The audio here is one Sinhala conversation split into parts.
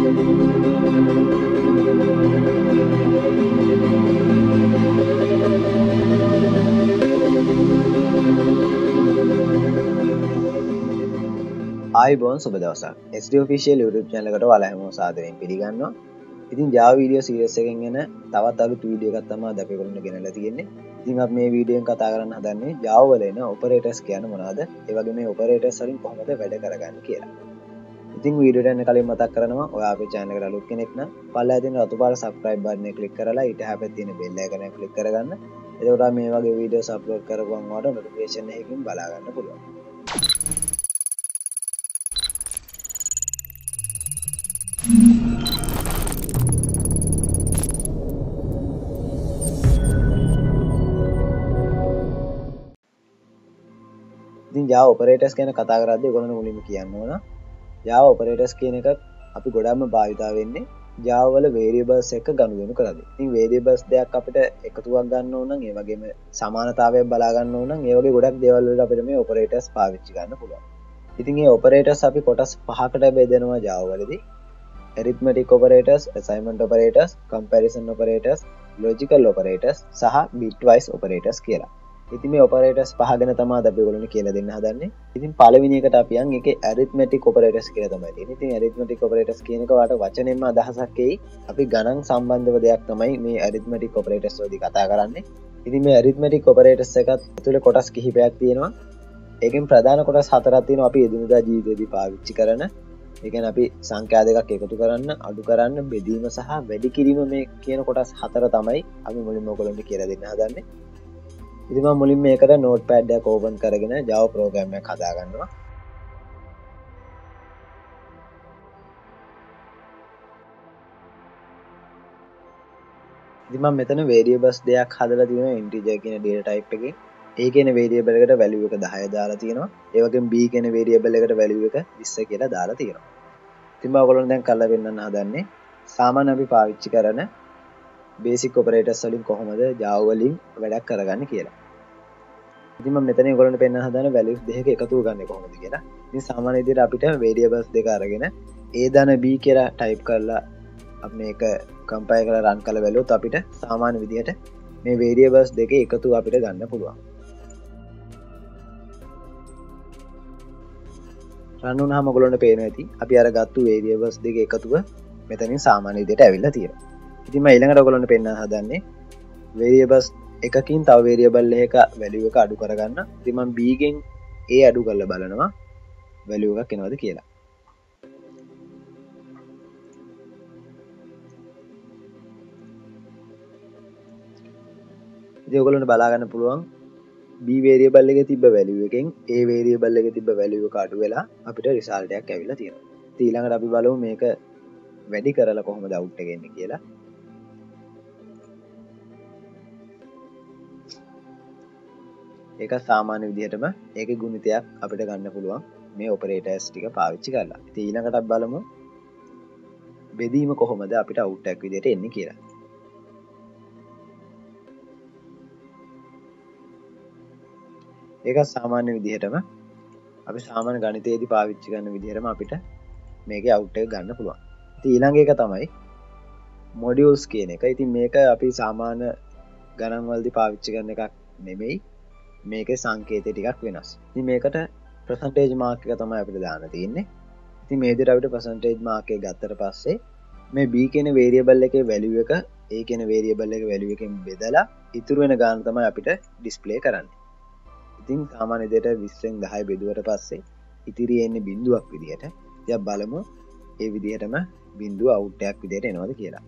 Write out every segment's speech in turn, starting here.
ආයිබෝන් සුබ දවසක්. SD official YouTube channel එකට ඔයාලා හැමෝම සාදරයෙන් පිළිගන්නවා. ඉතින් Java video series එකෙන් එන තවත් අලුත් වීඩියෝ එකක් තමයි අද අපි ඔයගොල්ලන්ට ගෙනල්ලා තියෙන්නේ. ඉතින් අපි මේ වීඩියෝ එකෙන් කතා කරන්න හදන්නේ Java වල එන operators කියන්නේ මොනවද? ඒ වගේ මේ operators වලින් කොහොමද වැඩ කරගන්නේ කියලා. ඉතින් වීඩියෝට යන්න කලින් මතක් කරනවා ඔයා අපේ channel එකට අලුත් කෙනෙක් නම් පල්ලෙහා තියෙන රතු පාට subscribe button එක click කරලා ඊට එහා පැත්තේ තියෙන bell icon එක click කරගන්න. එතකොට මේ වගේ වීඩියෝස් upload කරපුවම ඔයාලට notification එකකින් බලා ගන්න පුළුවන්. ඉතින් Java operators ගැන කතා කරද්දී ඔයගොල්ලෝ මුලින්ම කියන්න ඕන Java operators කියන එක අපි ගොඩක්ම භාවිතා වෙන්නේ Java වල variables එක ගනුදෙනු කරද්දී. ඉතින් variables දෙයක් අපිට එකතුවක් ගන්න ඕන නම් ඒ වගේම සමානතාවයක් බලා ගන්න ඕන නම් ඒ වගේ ගොඩක් දේවල් වලට අපිට මේ operators පාවිච්චි කරන්න පුළුවන්. ඉතින් මේ operators අපි කොටස් පහකට බෙදෙනවා Java වලදී. arithmetic operators, assignment operators, comparison operators, logical operators සහ bitwise operators කියලා. ඉතින් මේ operators පහ ගැන තමයි අපි ඔයගොල්ලන්ට කියලා දෙන්න හදන්නේ. ඉතින් පළවෙනි එකට අපි යන් ඒකේ arithmetic operators කියලා තමයි තියෙන්නේ. ඉතින් arithmetic operators කියන එක වාට වචනෙන්ම අදහසක් එයි. අපි ගණන් සම්බන්ධව දෙයක් තමයි මේ arithmetic operators වලදී කතා කරන්නේ. ඉතින් මේ arithmetic operators එකත් ඇතුලේ කොටස් කිහිපයක් තියෙනවා. ඒකෙන් ප්‍රධාන කොටස් හතරක් තියෙනවා අපි එදිනදා ජීවිතේදී පාවිච්චි කරන. ඒ කියන්නේ අපි සංඛ්‍යා දෙකක් එකතු කරන්න, අඩු කරන්න, බෙදීම සහ වැඩි කිරීම මේ කියන කොටස් හතර තමයි අපි මුලින්ම ඔයගොල්ලන්ට කියලා දෙන්න හදන්නේ. ඉතින් මම මුලින්ම මේකට notepad එකක් open කරගෙන Java program එකක් හදා ගන්නවා. ඉතින් මම මෙතන variables දෙකක් හදලා තියෙනවා integer කියන data type එකකින්. A කියන variable එකට value එක 10 දාලා තියෙනවා. ඒ වගේම B කියන variable එකට value එක 20 කියලා දාලා තියෙනවා. ඉතින් මම ඔයගොල්ලන්ට දැන් කරලා පෙන්නන්න හදන්නේ සාමාන්‍ය අපි පාවිච්චි කරන basic operators වලින් කොහොමද Java වලින් වැඩක් කරගන්නේ කියලා. ඉතින් මම මෙතන ඔයගොල්ලන්ට පෙන්නන්න හදන values දෙකක එකතුව ගන්න කොහොමද කියලා. ඉතින් සාමාන්‍ය විදිහට අපිට variables දෙක අරගෙන A ධන B කියලා type කරලා අපි මේක compile කරලා run කරලා බැලුවොත් අපිට සාමාන්‍ය විදිහට මේ variables දෙකේ එකතුව අපිට ගන්න පුළුවන්. run වුණාම ඔයගොල්ලන්ට පේනවා ඇති අපි අර ගත්තු variables දෙක එකතුව මෙතනින් සාමාන්‍ය විදිහට ඇවිල්ලා තියෙනවා. ඉතින් මම ඊළඟට ඔයගොල්ලන්ට පෙන්නන්න හදන්නේ variables එකකින් තව variable එකක value එක අඩු කරගන්න. ඉතින් මම b ගෙන් a අඩු කරලා බලනවා value එකක් එනවද කියලා. ඉතින් ඔයගොල්ලන්ට බලා ගන්න පුළුවන් b variable එකේ තිබ්බ value එකෙන් a variable එකේ තිබ්බ value එක අඩු වෙලා අපිට result එකක් ඇවිල්ලා තියෙනවා. ඉතින් ඊළඟට අපි බලමු මේක වැඩි කරලා කොහොමද out එක එන්නේ කියලා. ඒක සාමාන්‍ය විදිහටම ඒකේ ගුණිතයක් අපිට ගන්න පුළුවන් මේ operators ටික පාවිච්චි කරලා. ඉතින් ඊළඟට අපි බලමු බෙදීම කොහොමද අපිට out එකක් විදිහට එන්නේ කියලා. ඒක සාමාන්‍ය විදිහටම අපි සාමාන්‍ය ගණිතයේදී පාවිච්චි කරන විදිහටම අපිට මේකේ out එක ගන්න පුළුවන්. ඉතින් ඊළඟ එක තමයි modules කියන එක. ඉතින් මේක අපි සාමාන්‍ය ගණන් වලදී පාවිච්චි කරන එකක් නෙමෙයි. මේකේ සංකේතය ටිකක් වෙනස්. ඉතින් මේකට percentage mark එක තමයි අපිට දාන්න තියෙන්නේ. ඉතින් මේ විදිහට අපිට percentage mark එක ගත්තට පස්සේ මේ b කියන variable එකේ value එක a කියන variable එකේ value එකෙන් බෙදලා ඉතුරු වෙන ගාන තමයි අපිට display කරන්නේ. ඉතින් සාමාන්‍ය විදිහට 20න් 10 බෙදුවට පස්සේ ඉතිරි එන්නේ බිඳුවක් විදිහට. ඉතින් බලමු ඒ විදිහටම බිඳුව out එකක් විදිහට එනවද කියලා.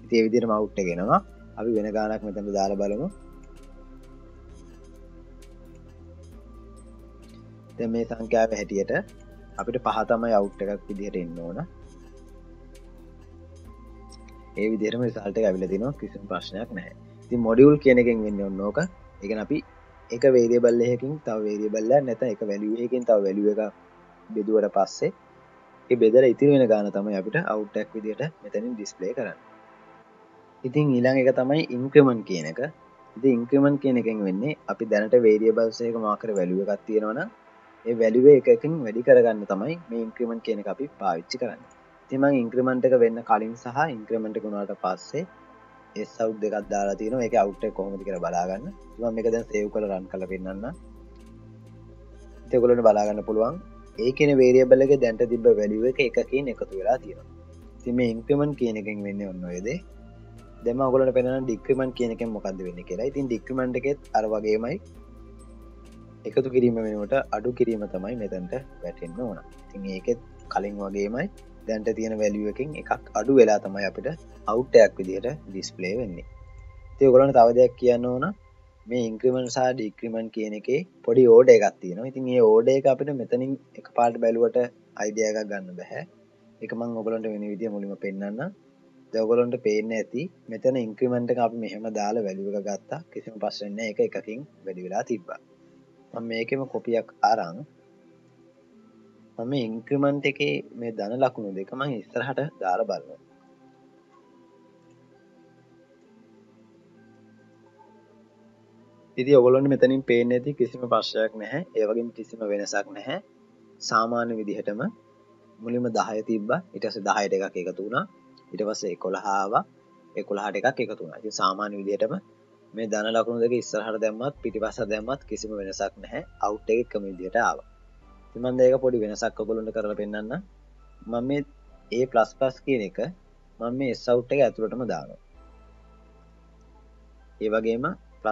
ඉතින් මේ විදිහටම out එක එනවා. අපි වෙන ගානක් මෙතනට දාලා බලමු. දැන් මේ සංඛ්‍යාවේ හැටියට අපිට 5 තමයි out එකක් විදිහට එන්න ඕන. ඒ විදිහටම result එක ඇවිල්ලා තිනවා කිසිම ප්‍රශ්නයක් නැහැ. ඉතින් module කියන එකෙන් වෙන්නේ ඔන්න ඕක. ඒ කියන්නේ අපි එක variable එකකින් තව variable එකක් නැත්නම් එක value එකකින් තව value එකක් බෙදුවට පස්සේ ඒ බෙදලා ඉතිරි වෙන ගාන තමයි අපිට out එකක් විදිහට මෙතනින් display කරන්නේ. ඉතින් ඊළඟ එක තමයි increment කියන එක. ඉතින් ඉන්ක්‍රිමන්ට් කියන එකෙන් වෙන්නේ අපි දැනට වේරියබල්ස් එක මොකක් හරි වැලියු එකක් තියෙනවා නම් ඒ වැලියු එක එකකින් වැඩි කරගන්න තමයි මේ ඉන්ක්‍රිමන්ට් කියන එක අපි පාවිච්චි කරන්නේ. ඉතින් මම ඉන්ක්‍රිමන්ට් එක වෙන්න කලින් සහ ඉන්ක්‍රිමන්ට් එක වුණාට පස්සේ S out දෙකක් දාලා තියෙනවා. ඒකේ out එක කොහොමද කියලා බලා ගන්න. මම මේක දැන් සේව් කරලා රන් කරලා පෙන්නන්න. ඉතින් ඔයගොල්ලන්ට බලා ගන්න පුළුවන් ඒ කියන වේරියබල් එකේ දැන්ට තිබ්බ වැලියු එක එකකින් එකතු වෙලා තියෙනවා. ඉතින් මේ ඉන්ක්‍රිමන්ට් කියන එකෙන් වෙන්නේ ඔන්න ඔය දේ. දැන් මම ඔයගොල්ලන්ට පෙන්නන්න ඩික්‍රිමන්ට් කියන එකෙන් මොකද්ද වෙන්නේ කියලා. ඉතින් ඩික්‍රිමන්ට් එකෙත් අර වගේමයි එකතු කිරීම වෙනුවට අඩු කිරීම තමයි මෙතනට වැටෙන්න ඕන. ඉතින් ඒකෙත් කලින් වගේමයි දැන්ට තියෙන වැලියු එකකින් එකක් අඩු වෙලා තමයි අපිට අවුට් එකක් විදිහට ඩිස්ප්ලේ වෙන්නේ. ඉතින් ඔයගොල්ලන්ට තව දෙයක් කියන්න ඕන මේ ඉන්ක්‍රිමන්ට් සහ ඩික්‍රිමන්ට් කියන එකේ පොඩි ඕඩර් එකක් තියෙනවා. ඉතින් මේ ඕඩර් එක අපිට මෙතනින් එකපාරට බැලුවට අයිඩියා එකක් ගන්න බෑ. ඒක මම ඔයගොල්ලන්ට වෙන විදිය මුලින්ම පෙන්නන්නම්. දැන් ඔයගොල්ලන්ට පේන්නේ ඇති මෙතන ඉන්ක්‍රිමන්ට් එක අපි මෙහෙම දාලා වැලියු එක ගත්තා. කිසිම ප්‍රශ්නයක් නැහැ. ඒක එකකින් වැඩි වෙලා තිබ්බා. මම මේකෙම කොපියක් අරන් මම මේ ඉන්ක්‍රිමන්ට් එකේ මේ ධන ලකුණු දෙක මම ඉස්සරහට දාලා බලනවා. ඉතින් ඔයගොල්ලන්ට මෙතනින් පේන්නේ ඇති කිසිම ප්‍රශ්නයක් නැහැ. ඒ වගේම කිසිම වෙනසක් නැහැ. සාමාන්‍ය විදිහටම මුලින්ම 10 තිබ්බා. ඊට පස්සේ 10ට එකක් එකතු වුණා. ඊට පස්සේ 11 ආවා. 11ට එකක් එකතු වුණා. ඉතින් සාමාන්‍ය විදිහටම මේ ධන ලකුණු දෙක ඉස්සරහට දැම්මත් පිටිපස්සට දැම්මත් කිසිම වෙනසක් නැහැ. අවුට් එක එකම විදිහට ආවා. ඉතින් මම මේක පොඩි වෙනසක් ඔයගොල්ලන්ට කරලා පෙන්නන්න. මම මේ A++ කියන එක මම මේ S out එක ඇතුළටම දානවා. ඒ වගේම ++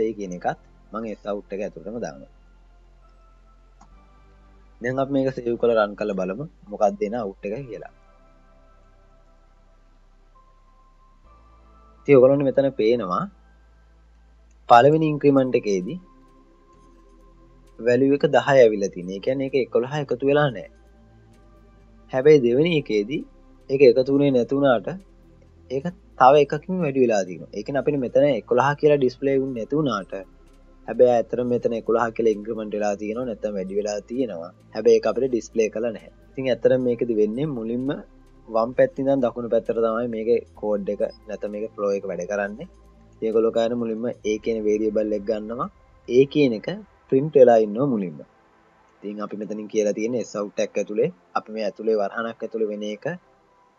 A කියන එකත් මම S out එක ඇතුළටම දානවා. දැන් අපි මේක සේව් කරලා රන් කරලා බලමු මොකක්ද එන අවුට් එක කියලා. ඉතින් ඔයගොල්ලන්ට මෙතන පේනවා පළවෙනි ඉන්ක්‍රිමන්ට් එකේදී වැලියු එක 10 ඇවිල්ලා තියෙනවා. ඒ කියන්නේ ඒක 11 එකතු වෙලා නැහැ. හැබැයි දෙවෙනි එකේදී ඒක එකතු වුණේ නැති වුණාට ඒක තව එකකින් වැඩි වෙලා තියෙනවා. ඒ කියන්නේ අපිට මෙතන 11 කියලා ඩිස්ප්ලේ වුනේ නැති වුණාට හැබැයි ඇත්තටම මෙතන 11 කියලා ඉන්ක්‍රිමන්ට් වෙලා තියෙනවා නැත්නම් වැඩි වෙලා තියෙනවා. හැබැයි ඒක අපිට ඩිස්ප්ලේ කරලා නැහැ. ඉතින් ඇත්තටම මේකෙදි වෙන්නේ මුලින්ම වම් පැත්තේ ඉඳන් දකුණු පැත්තට තමයි මේකේ කෝඩ් එක නැත්නම් මේකේ ෆ්ලෝ එක වැඩ කරන්නේ. ඒගොල්ලෝ කියන මුලින්ම A කියන වේරියබල් එක ගන්නවා. A කියන එක print වෙලා ඉන්නවා මුලින්ම. ඉතින් අපි මෙතනින් කියලා තියෙන්නේ S out එකක් ඇතුලේ අපි මේ ඇතුලේ වරහණක් ඇතුලේ වෙන එක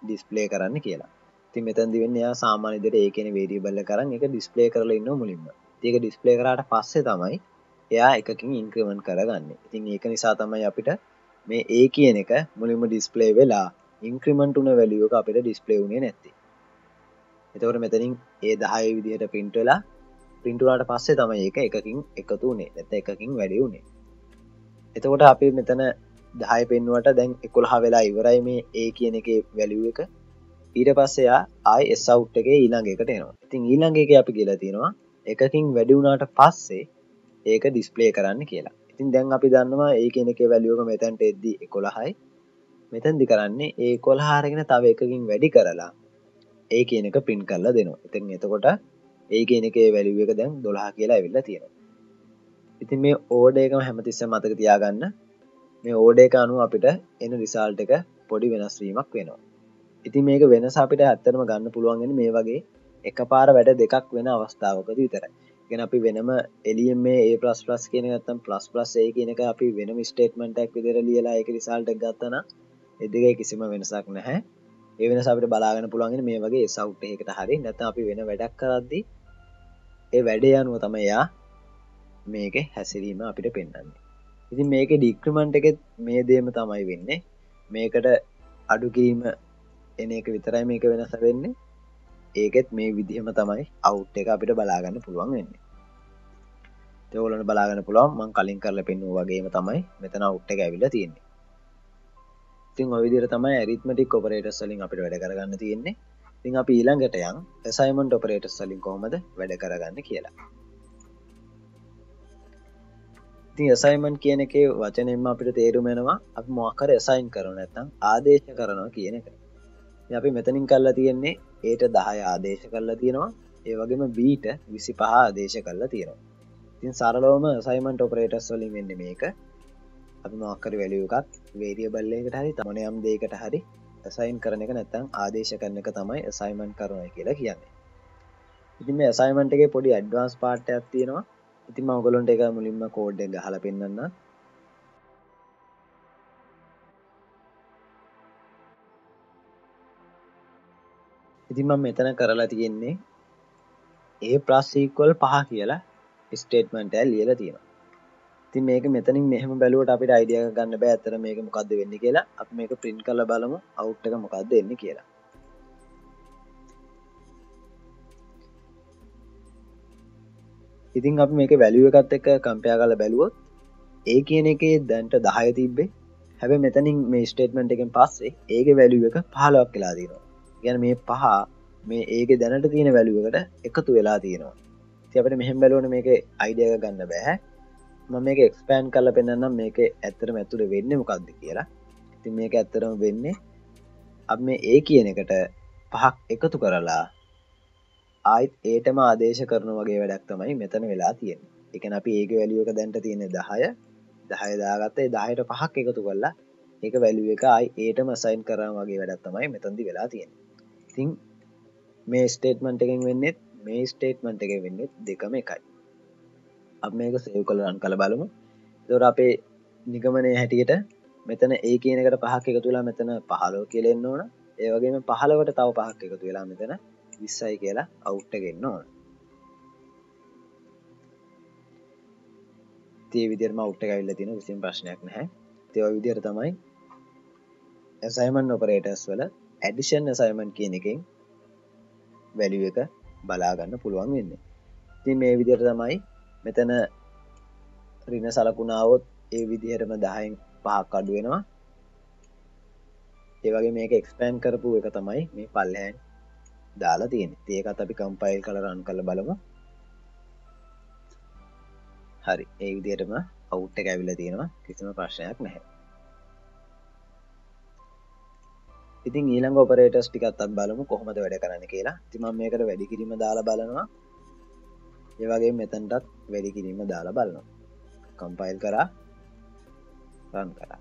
ඩිස්ප්ලේ කරන්න කියලා. ඉතින් මෙතනදි වෙන්නේ එයා සාමාන්‍ය විදිහට A කියන වේරියබල් එක අරන් ඒක ඩිස්ප්ලේ කරලා ඉන්නවා මුලින්ම. ඉතින් ඒක ඩිස්ප්ලේ කරාට පස්සේ තමයි එයා එකකින් ඉන්ක්‍රිමන්ට් කරගන්නේ. ඉතින් ඒක නිසා තමයි අපිට මේ A කියන එක මුලින්ම ඩිස්ප්ලේ වෙලා ඉන්ක්‍රිමන්ට් වුණ වැලියු එක අපිට ඩිස්ප්ලේ වුණේ නැත්තේ. එතකොට මෙතනින් A10 විදිහට print වෙලා print වුණාට පස්සේ තමයි ඒක එකකින් එකතු වුණේ. නැත්නම් එකකින් වැඩි වුණේ. එතකොට අපි මෙතන 10 පෙන්නුවට දැන් 11 වෙලා ඉවරයි මේ A කියන එකේ වැලියු එක. ඊට පස්සේ යා ආයි S out එකේ ඊළඟ එකට එනවා. ඉතින් ඊළඟ එකේ අපි කියලා තියෙනවා එකකින් වැඩි වුණාට පස්සේ ඒක ඩිස්ප්ලේ කරන්න කියලා. ඉතින් දැන් අපි දන්නවා A කියන එකේ වැලියු එක මෙතනට එද්දි 11යි. මෙතෙන්දි කරන්නේ ඒ 11 අරගෙන තව එකකින් වැඩි කරලා A කියන එක print කරලා දෙනවා. ඉතින් එතකොට A කියන එකේ වැලියු එක දැන් 12 කියලා ඇවිල්ලා තියෙනවා. ඉතින් මේ ඕඩර් එකම හැමතිස්සෙම මතක තියාගන්න. මේ ඕඩර් එක අනුව අපිට එන රිසල්ට් එක පොඩි වෙනස් වීමක් වෙනවා. ඉතින් මේක වෙනස අපිට ඇත්තටම ගන්න පුළුවන් වෙන්නේ මේ වගේ එකපාර වැඩ දෙකක් වෙන අවස්ථාවකදී විතරයි. කියන්නේ අපි වෙනම එළියෙන් මේ A++ කියන එක නැත්තම් ++ A කියන එක අපි වෙනම ස්ටේට්මන්ට් එකක් විදිහට ලියලා ඒකේ රිසල්ට් එක ගත්තා නම් ඒ දෙකේ කිසිම වෙනසක් නැහැ. ඒ වෙනස අපිට බලා ගන්න පුළුවන් ඉන්නේ මේ වගේ S out එකකට හරි නැත්නම් අපි වෙන වැඩක් කරද්දී ඒ වැඩේ අනුව තමයි යා මේකේ හැසිරීම අපිට පෙන්වන්නේ. ඉතින් මේකේ ඩික්‍රිමන්ට් එකෙත් මේ දෙයම තමයි වෙන්නේ. මේකට අඩු කිරීම එන එක විතරයි මේක වෙනස වෙන්නේ. ඒකෙත් මේ විදිහම තමයි අවුට් එක අපිට බලා ගන්න පුළුවන් වෙන්නේ. ඒක ඔයගොල්ලන්ට බලා ගන්න පුළුවන් මම කලින් කරලා පෙන්නුවා වගේම තමයි මෙතන අවුට් එක ඇවිල්ලා තියෙන්නේ. ඉතින් ඔය විදිහට තමයි ඇරිත්මැටික් ඔපරේටර්ස් වලින් අපිට වැඩ කරගන්න තියෙන්නේ. ඉතින් අපි ඊළඟට යන් ඇසයින්මන්ට් ඔපරේටර්ස් වලින් කොහොමද වැඩ කරගන්නේ කියලා. ඉතින් ඇසයින්මන්ට් කියන එකේ වචනයෙන්ම අපිට තේරුම එනවා අපි මොකක් හරි ඇසයින් කරනවා නැත්නම් ආදේශ කරනවා කියන එක. ඉතින් අපි මෙතනින් කරලා තියෙන්නේ Aට 10 ආදේශ කරලා තියෙනවා. ඒ වගේම Bට 25 ආදේශ කරලා තියෙනවා. ඉතින් සරලවම ඇසයින්මන්ට් ඔපරේටර්ස් වලින් වෙන්නේ මේක. අපි මොකක් හරි වැලියු එකක් වේරියබල් එකකට හරි මොනියම් දෙයකට හරි ඇසයින් කරන එක නැත්නම් ආදේශ කරන එක තමයි ඇසයින්මන්ට් කරනවා කියලා කියන්නේ. ඉතින් මේ assignment එකේ පොඩි advance part එකක් තියෙනවා. ඉතින් මම ඔයගොල්ලන්ට ඒක මුලින්ම code එක ගහලා පෙන්නන්නම්. ඉතින් මම මෙතන කරලා තියෙන්නේ a plus equal 5 කියලා statement එකක් ලියලා තියෙනවා. ඉතින් මේක මෙතනින් මෙහෙම බැලුවට අපිට idea එකක් ගන්න බෑ අතර මේක මොකද්ද වෙන්නේ කියලා. අපි මේක print කරලා බලමු out එක මොකද්ද එන්නේ කියලා. ඉතින් අපි මේක value එකත් එක්ක compare කරලා බැලුවොත් a කියන එකේ දැන්ට 10 තිබ්බේ. හැබැයි මෙතනින් මේ statement එකෙන් පස්සේ a ගේ value එක 15ක් වෙලා තියෙනවා. කියන්නේ මේ 5 මේ a ගේ දැනට තියෙන value එකට එකතු වෙලා තියෙනවා. ඉතින් අපිට මෙහෙම බැලුවොත් මේකේ idea එක ගන්න බෑ. මම මේක expand කරලා පෙන්නන්නම් මේකේ ඇත්තටම ඇතුලේ වෙන්නේ මොකක්ද කියලා. ඉතින් මේක ඇත්තටම වෙන්නේ අපි මේ a කියන එකට 5ක් එකතු කරලා ආයිත් ඒටම ආදේශ කරන වගේ වැඩක් තමයි මෙතන වෙලා තියෙන්නේ. ඒ කියන්නේ අපි a ගේ value එක දැන්ට තියෙන්නේ 10. 10 දාගත්ත ඒ 10ට 5ක් එකතු කරලා ඒක value එක ආයි ඒටම assign කරා වගේ වැඩක් තමයි මෙතනදි වෙලා තියෙන්නේ. ඉතින් මේ statement එකෙන් වෙන්නේ මේ statement එකෙන් වෙන්නේ දෙකම එකයි. අපි මේක save කරලා run කරලා බලමු. එතකොට අපේ නිගමනයේ හැටියට මෙතන a කියන එකට 5ක් එකතු වෙලා මෙතන 15 කියලා එන්න ඕන. ඒ වගේම 15ට තව 5ක් එකතු වෙලා මෙතන 20යි කියලා out එක එන්න ඕන. ඒ විදිහටම out එක ඇවිල්ලා තියෙනවා කිසිම ප්‍රශ්නයක් නැහැ. ඒ වගේ විදිහට තමයි assignment operators වල addition assignment කියන එකෙන් value එක බලා ගන්න පුළුවන් වෙන්නේ. ඉතින් මේ විදිහට තමයි මෙතන ඍණ සලකුණ આવොත් ඒ විදිහටම 10න් 5ක් අඩු වෙනවා. ඒ වගේ මේක expand කරපු එක තමයි මේ පල්ලෙහාන් දාලා තියෙන්නේ. ඉතින් ඒකත් අපි compile කරලා run කරලා බලමු. හරි. ඒ විදිහටම out එක ඇවිල්ලා තියෙනවා. කිසිම ප්‍රශ්නයක් නැහැ. ඉතින් ඊළඟ operators ටිකත් අපි බලමු කොහොමද වැඩ කරන්නේ කියලා. ඉතින් මම මේකට වැඩි කිරීම දාලා බලනවා. ඒ වගේම මෙතනටත් වැඩි කිරීම දාලා බලනවා. compile කරා run කරා.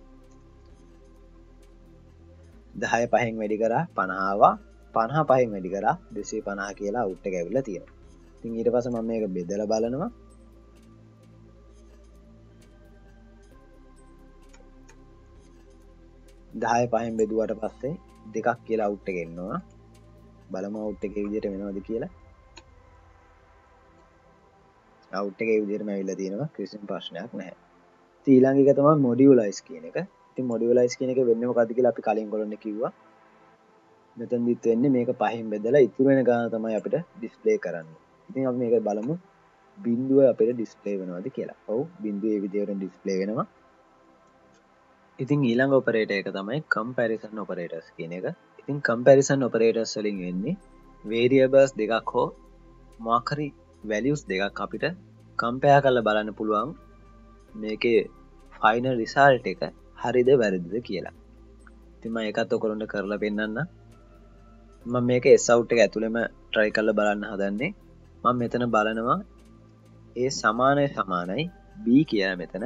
10 5න් වැඩි කරා 50 ආවා. 50 5න් වැඩි කරා 250 කියලා out එක ඇවිල්ලා තියෙනවා. ඉතින් ඊට පස්සේ මම මේක බෙදලා බලනවා. 10 5න් බෙදුවට පස්සේ දෙකක් කියලා out එක එනවා. බලමු out එකේ විදිහට වෙනවද කියලා. out එකේ විදිහටම ඇවිල්ලා තියෙනවා. කිසිම ප්‍රශ්නයක් නැහැ. ඉතින් ඊළඟ එක තමයි modularize කියන එක. ඉතින් modularize කියන එක වෙන්නේ මොකද්ද කියලා අපි කලින් ගොල්ලන්ට කිව්වා. මෙතනදිත් වෙන්නේ මේක පහෙන් බෙදලා ඉතුරු වෙන ගාන තමයි අපිට display කරන්නේ. ඉතින් අපි මේක බලමු බිඳුව අපිට display වෙනවද කියලා. ඔව් බිඳුව මේ විදිහට display වෙනවා. ඉතින් ඊළඟ operator එක තමයි comparison operators කියන එක. ඉතින් comparison operators වලින් වෙන්නේ variables දෙකක් හෝ මොකක් හරි values දෙකක් අපිට compare කරලා බලන්න පුළුවන් මේකේ final result එක හරිද වැරදිද කියලා. ඉතින් මම ඒකත් ඔයගොල්ලන්ට කරලා පෙන්නන්න. මම මේක S out එක ඇතුළෙම try කරලා බලන්න හදන්නේ. මම මෙතන බලනවා A සමානයි B කියලා මෙතන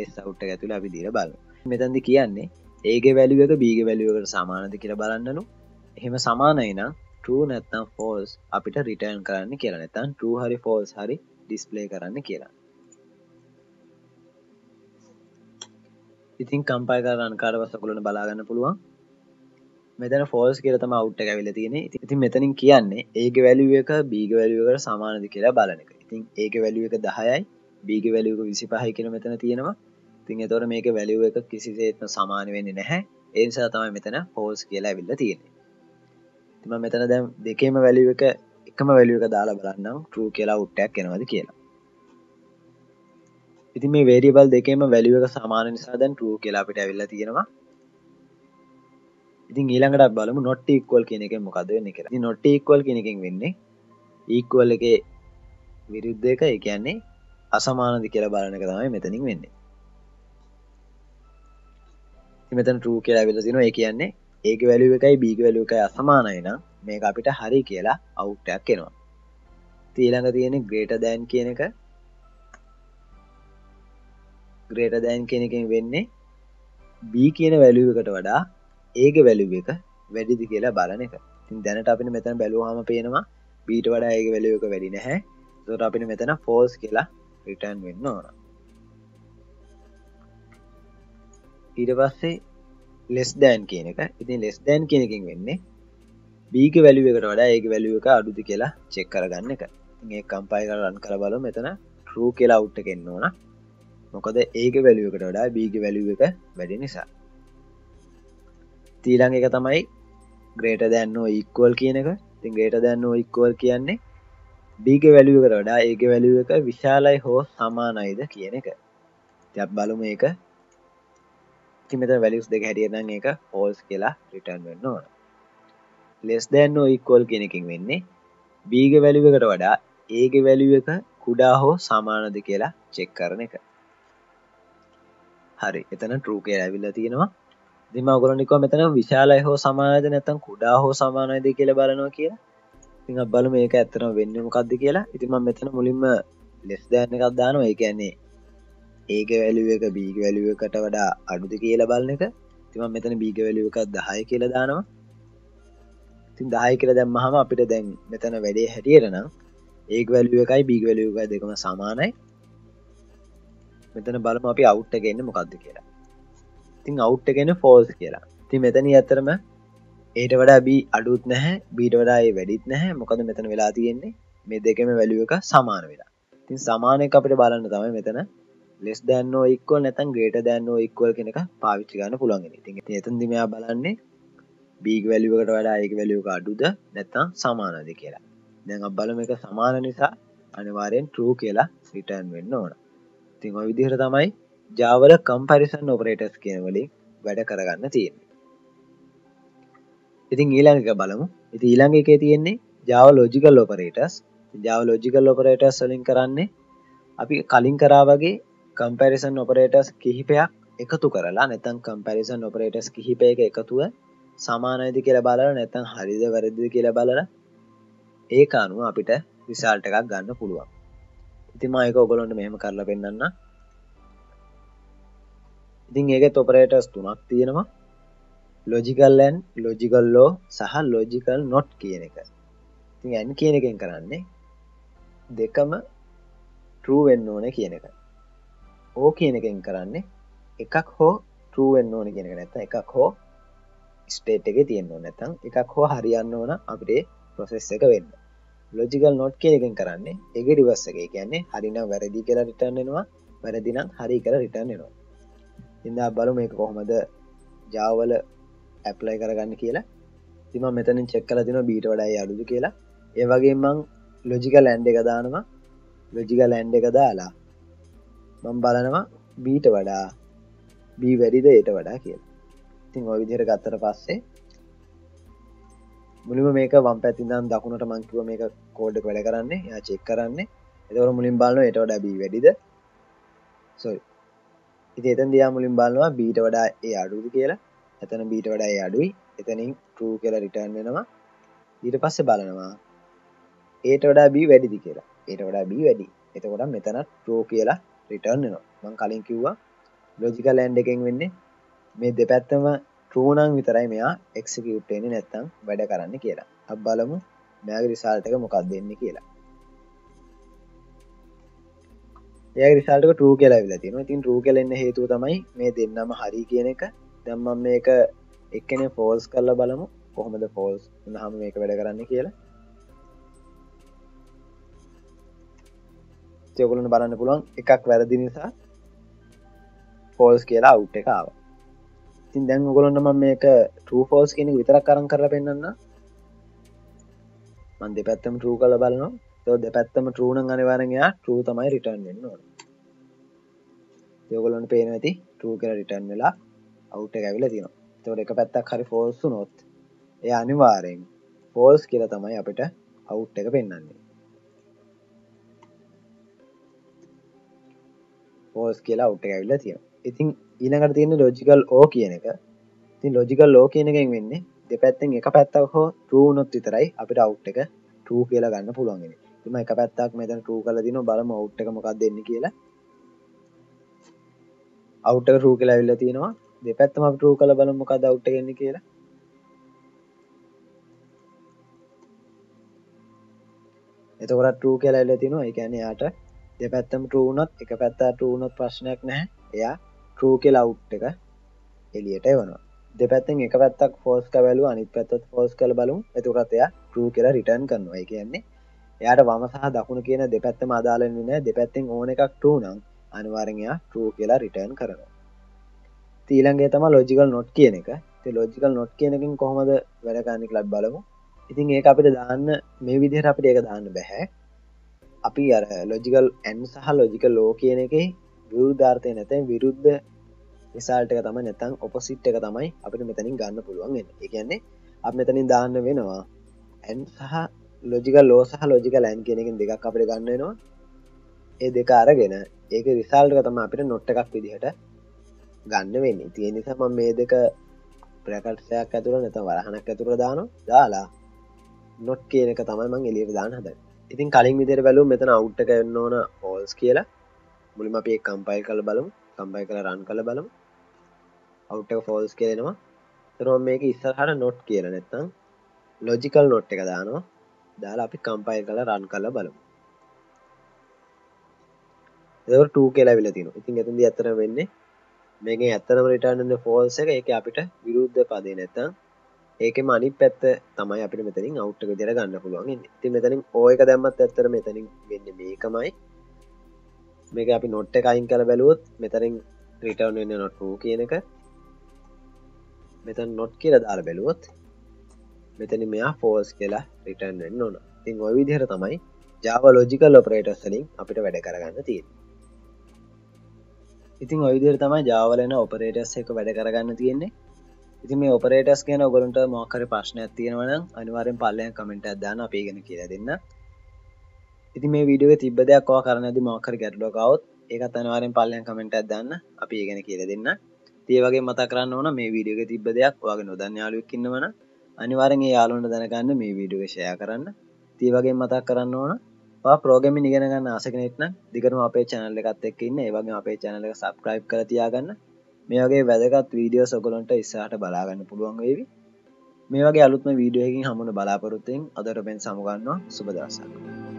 S out එක ඇතුළේ අපි දීලා බලමු. මෙතනදි කියන්නේ A ගේ value එක B ගේ value එකට සමානද කියලා බලන්නලු. එහෙම සමානයි නම් true නැත්නම් false අපිට return කරන්න කියලා. නැත්නම් true හරි false හරි display කරන්න කියලා. ඉතින් compile කරලා run කරලා පස්සේ ඔයගොල්ලන්ට බලා ගන්න පුළුවන්. මෙතන false කියලා තමයි out එක ඇවිල්ලා තියෙන්නේ. ඉතින් මෙතනින් කියන්නේ A ගේ value එක B ගේ value එකට සමානද කියලා බලන එක. ඉතින් A ගේ value එක 10යි B ගේ value එක 25යි කියලා මෙතන තියෙනවා. ඉතින් ඒතකොට මේකේ value එක කිසිසේත්ම සමාන වෙන්නේ නැහැ. ඒ නිසා තමයි මෙතන false කියලා ඇවිල්ලා තියෙන්නේ. ඉතින් මම මෙතන දැන් දෙකේම value එක එකම value එක දාලා බලන්නම් true කියලා out එකක් එනවද කියලා. ඉතින් මේ variable දෙකේම value එක සමාන නිසා දැන් true කියලා අපිට ඇවිල්ලා තියෙනවා. ඉතින් ඊළඟට අපි බලමු not equal කියන එකෙන් මොකද වෙන්නේ කියලා. ඉතින් not equal කියන එකෙන් වෙන්නේ equal එකේ විරුද්ධ එක, ඒ කියන්නේ අසමානද කියලා බලන එක තමයි මෙතනින් වෙන්නේ. ඉතින් මෙතන true කියලා ඇවිල්ලා තිනවා. ඒ කියන්නේ A ගේ value එකයි B ගේ value එකයි අසමානයි නම් මේක අපිට හරි කියලා out එකක් එනවා. ඉතින් ඊළඟ තියෙන්නේ greater than කියන එක. greater than කියන එකෙන් වෙන්නේ B කියන value එකට වඩා A ගේ value එක වැඩිද කියලා බලන එක. ඉතින් දැනට අපිට මෙතන බැලුවාම පේනවා බීට වඩා ඒගේ වැලියු එක වැඩි නැහැ. ඒකට අපිට මෙතන false කියලා return වෙන්න ඕන. ඊට පස්සේ less than කියන එක. ඉතින් less than කියන එකෙන් වෙන්නේ b ගේ වැලියු එකට වඩා a ගේ වැලියු එක අඩුද කියලා චෙක් කරගන්න එක. ඉතින් ඒක කම්පයිල් කරලා රන් කරලා බලමු. මෙතන true කියලා out එක එන්න ඕන. මොකද a ගේ වැලියු එකට වඩා b ගේ වැලියු එක වැඩි නිසා. ඊළඟ එක තමයි greater than or equal කියන එක. ඉතින් greater than or equal කියන්නේ b ගේ වැලියු එකට වඩා a ගේ වැලියු එක විශාලයි හෝ සමානයිද කියන එක. ඉතින් අපි බලමු මේක. ඉතින් මෙතන values දෙක හැටියට නම් ඒක false කියලා return වෙන්න ඕන. less than or equal කියන එකෙන් වෙන්නේ b ගේ වැලියු එකට වඩා a ගේ වැලියු එක කුඩා හෝ සමානද කියලා චෙක් කරන එක. හරි. එතන true කියලා ඇවිල්ලා තියෙනවා. ඉතින් මම ඔයගොල්ලන්ට කිව්වා මෙතන විශාලයි හෝ සමානයිද නැත්නම් කුඩා හෝ සමානයිද කියලා බලනවා කියලා. ඉතින් අපි බලමු මේක ඇත්තටම වෙන්නේ මොකද්ද කියලා. ඉතින් මම මෙතන මුලින්ම less than එකක් දානවා. ඒ කියන්නේ a ගේ වැලියු එක b ගේ වැලියු එකට වඩා අඩුද කියලා බලන එක. ඉතින් මම මෙතන b ගේ වැලියු එක 10 කියලා දානවා. ඉතින් 10 කියලා දැම්මහම අපිට දැන් මෙතන වැඩේ හැටියට නම් a ගේ වැලියු එකයි b ගේ වැලියු එකයි දෙකම සමානයි. මෙතන බලමු අපි out එක එන්නේ මොකද්ද කියලා. ඉතින් out එක එන්නේ false කියලා. ඉතින් මෙතනින් ඇත්තටම a ට වඩා b අඩුත් නැහැ, b ට වඩා a වැඩිත් නැහැ. මොකද මෙතන වෙලා තියෙන්නේ මේ දෙකේම වැලියු එක සමාන වෙලා. ඉතින් සමාන එක අපිට බලන්න තමයි මෙතන less than or equal නැත්නම් greater than or equal කියන එක පාවිච්චි කරන්න පුළුවන් වෙන්නේ. ඉතින් එතනදි මෙයා බලන්නේ b ගේ වැලියු එකට වඩා a ගේ වැලියු එක අඩුද නැත්නම් සමානද කියලා. දැන් අපි බලමු මේක සමාන නිසා අනිවාර්යෙන් true කියලා return වෙන්න ඕන. ඉතින් ওই විදිහට තමයි Java වල comparison operators කියන වලින් වැඩ කරගන්න තියෙන්නේ. ඉතින් ඊළඟ එක බලමු. ඉතින් ඊළඟ එකේ තියෙන්නේ Java logical operators. Java logical operators වලින් කරන්නේ අපි කලින් කරා වගේ comparison operators කිහිපයක් එකතු කරලා නැත්නම් comparison operators කිහිපයක එකතුව සමානයිද කියලා බලලා නැත්නම් හරිද වැරදිද කියලා බලලා ඒක අනුව අපිට result එකක් ගන්න පුළුවන්. ඉතින් මම ඒක ඔයගොල්ලන්ට මෙහෙම කරලා පෙන්නන්නම්. ඉතින් ඒකෙත් operators තුනක් තියෙනවා. logical and logical law සහ logical not කියන එක. ඉතින් n කියන එකෙන් කරන්නේ දෙකම true වෙන්න ඕනේ කියන එක. o කියන එකෙන් කරන්නේ එකක් හෝ true වෙන්න ඕනේ කියන එක. නැත්නම් එකක් හෝ state එකේ තියෙන්න ඕනේ. නැත්නම් එකක් හෝ හරියන්න ඕන අපිට process එක වෙන්න. logical not කියන එකෙන් කරන්නේ ඒකේ reverse එක. ඒ කියන්නේ හරි නම් වැරදි කියලා return වෙනවා. වැරදි නම් හරි කියලා return වෙනවා. ඉතින් අපි බලමු මේක කොහොමද Java වල apply කරගන්න කියලා. ඉතින් මම මෙතනින් check කරලා දිනවා b ට වඩා a අඩුද කියලා. ඒ වගේම මම logical and එක දානවා. logical and එක දාලා මම බලනවා b ට වඩා b වැඩිද a ට වඩා කියලා. ඉතින් ওই විදිහට ගත්තට පස්සේ මුලින්ම මේක වම් පැත්තෙන් ඉඳන් දකුණට මම කිව්වා මේක කෝඩ් එක වැඩ කරන්නේ. එයා check කරන්නේ. එතකොට මුලින් බලනවා a ට වඩා b වැඩිද? sorry. ඉතින් එතෙන්දී යා මුලින් බලනවා b ට වඩා a අඩුද කියලා. එතන b ට වඩා a අඩුයි. එතනින් true කියලා return වෙනවා. ඊට පස්සේ බලනවා a ට වඩා b වැඩිද කියලා. a ට වඩා b වැඩි. එතකොට මෙතන true කියලා return වෙනවා. මම කලින් කිව්වා logical and එකෙන් වෙන්නේ මේ දෙපැත්තම true නම් විතරයි මෙයා execute වෙන්නේ නැත්නම් වැඩ කරන්නේ කියලා. අපි බලමු මෙයාගේ result එක මොකක්ද එන්නේ කියලා. එයාගේ result එක true කියලා ඇවිල්ලා තියෙනවා. ඉතින් true කියලා එන්න හේතුව තමයි මේ දෙන්නම හරි කියන එක. දැන් මම මේක එක්කෙනේ false කරලා බලමු. කොහොමද false වුණාම මේක වැඩ කරන්නේ කියලා. ඉතින් ඔයගොල්ලන්ට බලන්න පුළුවන් එකක් වැරදි නිසා false කියලා out එක ආවා. ඉතින් දැන් ඔයගොල්ලන්ට මම මේක true false කියන එක විතරක් අරන් කරලා පෙන්නන්න. මම දෙපැත්තම true කරලා බලනවා. ඒක දෙපැත්තම true නම් අනිවාර්යෙන් එයා true තමයි return වෙන්න ඕන. ඉතින් ඔයගොල්ලන්ට පේනවා ඇති true කියලා return වෙලා out එක ඇවිල්ලා තියෙනවා. ඒතකොට එක පැත්තක් හරි false වුණොත් එයා අනිවාර්යෙන් false කියලා තමයි අපිට out එක පෙන්නන්නේ. false කියලා out එක ඇවිල්ලා තියෙනවා. ඉතින් ඊළඟට තියෙන logical o කියන එක. ඉතින් logical o කියන එකෙන් වෙන්නේ දෙපැත්තෙන් එක පැත්තක් හෝ true වුණොත් විතරයි අපිට out එක true කියලා ගන්න පුළුවන් වෙන්නේ. ඉතින් මම එක පැත්තක් මෙතන true කරලා දිනවා බලමු out එක මොකක්ද එන්නේ කියලා. out එක true කියලා ඇවිල්ලා තියෙනවා. දෙපැත්තම අපි true කරලා බලමු මොකක්ද out එක එන්නේ කියලා. එතකොට true කියලා එල්ල තිනවා. ඒ කියන්නේ යාට දෙපැත්තම true වුණොත් එක පැත්තට true වුණොත් ප්‍රශ්නයක් නැහැ. එයා true කියලා out එක එළියට එවනවා. දෙපැත්තෙන් එක පැත්තක් false කියලා බැලුවා අනිත් පැත්තත් false කියලා බලමු. එතකොට එයා true කියලා return කරනවා. ඒ කියන්නේ එයාට වම සහ දකුණ කියන දෙපැත්තම අදාළ වෙන්නේ නැහැ. දෙපැත්තෙන් ඕන එකක් true නම් අනිවාර්යෙන් එයා true කියලා return කරනවා. ඊළඟේ තමයි logical not කියන එක. ඉතින් logical not කියන එකෙන් කොහොමද වැඩ කරන්නේ කියලා බලමු. ඉතින් ඒක අපිට දාන්න මේ විදිහට අපිට ඒක දාන්න බෑ. අපි අර logical and සහ logical law කියන එකේ විරුද්ධාර්ථය නැත්නම් විරුද්ධ result එක තමයි නැත්නම් opposite එක තමයි අපිට මෙතනින් ගන්න පුළුවන් වෙන්නේ. ඒ කියන්නේ අපි මෙතනින් දාන්න වෙනවා and සහ logical law සහ logical and කියන එකෙන් දෙකක් අපිට ගන්න වෙනවා. ඒ දෙක අරගෙන ඒකේ result එක තමයි අපිට not එකක් විදිහට ගන්න වෙන්නේ. ඉතින් ඒ නිසා මම මේ දෙක brackets එකක් ඇතුළේ නැත්නම් වරහණක් ඇතුළේ දානවා. දාලා not කියන එක තමයි මම එළියට දාන්න හදන්නේ. ඉතින් කලින් විදිහට බැලුවොත් මෙතන out එක එන්න ඕන false කියලා. මුලින්ම අපි ඒක compile කරලා බලමු. compile කරලා run කරලා බලමු. out එක false කියලා එනවා. එතකොට මම මේක ඉස්සරහට not කියලා නැත්නම් logical not එක දානවා. දාලා අපි compile කරලා run කරලා බලමු. එතකොට 2 කියලා ඇවිල්ලා තියෙනවා. ඉතින් එතනදී ඇත්තටම වෙන්නේ මේකෙන් ඇත්තටම return වෙන්නේ false එක. ඒකේ අපිට විරුද්ධ පදේ නැත්නම් ඒකෙම අනිත් පැත්ත තමයි අපිට මෙතනින් out එක විදිහට ගන්න පුළුවන් ඉන්නේ. ඉතින් මෙතනින් o එක දැම්මත් ඇත්තටම මෙතනින් වෙන්නේ මේකමයි. මේක අපි not එක අයින් කරලා බැලුවොත් මෙතනින් return වෙන්නේ not true කියන එක. මෙතන not කියලා දාලා බැලුවොත් මෙතනින් මෙයා false කියලා return වෙන්න ඕන. ඉතින් ওই විදිහට තමයි Java logical operators වලින් අපිට වැඩ කරගන්න තියෙන්නේ. ඉතින් ওই විදිහට තමයි Java වල එන operators එක වැඩ කරගන්න තියෙන්නේ. ඉතින් මේ operators ගැන ඔයගොල්ලන්ට මොකක් හරි ප්‍රශ්නයක් තියෙනවා නම් අනිවාර්යෙන් පල්ලෙහාන් කමෙන්ට් එකක් දාන්න අපි ඉගෙන කියලා දෙන්න. ඉතින් මේ වීඩියෝ එකේ තිබ්බ දෙයක් ඔයා කරන්නදී මොකක් හරි ගැටලුවක් ආවොත් ඒකත් අනිවාර්යෙන් පල්ලෙහාන් කමෙන්ට් එකක් දාන්න අපි ඉගෙන කියලා දෙන්න. ඉතින් ඒ වගේම මතක් කරන්න ඕන මේ වීඩියෝ එකේ තිබ්බ දෙයක් ඔයාගේ නොදන්න යාළුවෙක් ඉන්නවනම් අනිවාර්යෙන් ඒ යාළුවන්ට දැනගන්න මේ වීඩියෝ එක share කරන්න. ඉතින් ඒ වගේම මතක් කරන්න ඕන ඔයා ප්‍රෝග්‍රෑමින් ඉගෙන ගන්න ආස කෙනෙක් නම් දිගටම අපේ channel එකත් එක්ක ඉන්න. ඒ වගේම අපේ channel එක subscribe කරලා තියාගන්න. මේ වගේ වැදගත් වීඩියෝස් ඔයගොල්ලන්ට ඉස්සරහට බලා ගන්න පුළුවන් වේවි. මේ වගේ අලුත්ම වීඩියෝ එකකින් හමුවෙන බලාපොරොත්තු වෙමින් අදට වෙන සමු ගන්නවා. සුබ දවසක්.